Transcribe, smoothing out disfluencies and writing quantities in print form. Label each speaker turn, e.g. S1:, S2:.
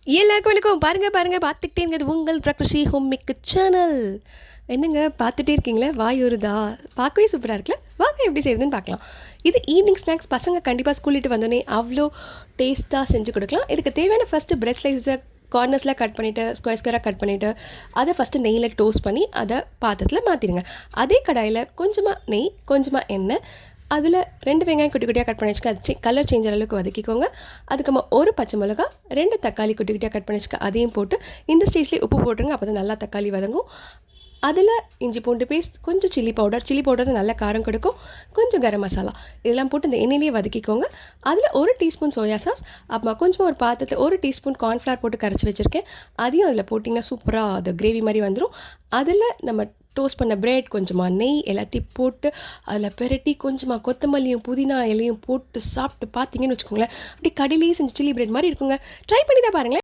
S1: எல்லாருக்கும் வணக்கம். பாருங்க பார்த்துக்கிட்டே இருக்கிறது உங்கள் பிரக்ருஷி ஹோம் மேக் சேனல். என்னங்க பார்த்துட்டே இருக்கீங்களே, வாய் வருதா? பார்க்கவே சூப்பராக இருக்குல்ல. வாங்க எப்படி செய்யுதுன்னு பார்க்கலாம். இது ஈவினிங் ஸ்நாக்ஸ். பசங்க கண்டிப்பாக ஸ்கூல் விட்டு வந்தோடனே அவ்வளோ டேஸ்ட்டாக செஞ்சு கொடுக்கலாம். இதுக்கு தேவையான ஃபஸ்ட்டு பிரெட் ஸ்லைஸை கார்னர்ஸில் கட் பண்ணிவிட்டு ஸ்கொயராக கட் பண்ணிவிட்டு அதை ஃபஸ்ட்டு நெய்யில் டோஸ்ட் பண்ணி அதை பாத்திரத்தில் மாற்றிடுங்க. அதே கடாயில் கொஞ்சமாக நெய், கொஞ்சமாக எண்ணெய், அதில் 2 வெங்காயம் குட்டி குட்டியாக கட் பண்ணி வச்சுக்க, அது கலர் சேஞ்ச் அளவுக்கு வதக்கிக்கோங்க. அதுக்கப்புறமா ஒரு பச்சை மிளகா, 2 தக்காளி குட்டி குட்டியாக கட் பண்ணி வச்சுக்க, அதையும் போட்டு இந்த ஸ்டேஜ்லேயே உப்பு போட்டுருங்க. அப்போ தான் நல்லா தக்காளி வதங்கும். அதில் இஞ்சி பூண்டு பேஸ்ட், கொஞ்சம் சில்லி பவுடர் தான் நல்ல காரம் கொடுக்கும், கொஞ்சம் கரம் மசாலா இதெல்லாம் போட்டு இந்த எண்ணெயிலேயே வதக்கிக்கோங்க. அதில் 1 டீஸ்பூன் சோயா சாஸ், அப்புறமா கொஞ்சமாக ஒரு பாத்திரத்தில் 1 டீஸ்பூன் கார்ன்ஃப்ளவர் போட்டு கரைச்சி வச்சுருக்கேன். அதையும் அதில் போட்டிங்கன்னா சூப்பராக அது கிரேவி மாதிரி வந்துடும். அதில் நம்ம டோஸ்ட் பண்ண பிரெட், கொஞ்சமாக நெய் எல்லாத்தையும் போட்டு அதில் பெரட்டி கொஞ்சமாக கொத்தமல்லியும் புதினா இலையும் போட்டு சாப்பிட்டு பார்த்தீங்கன்னு வச்சுக்கோங்களேன், அப்படியே கடையிலேயே செஞ்சு சில்லி பிரெட் மாதிரி இருக்குங்க. ட்ரை பண்ணி தான் பாருங்களேன்.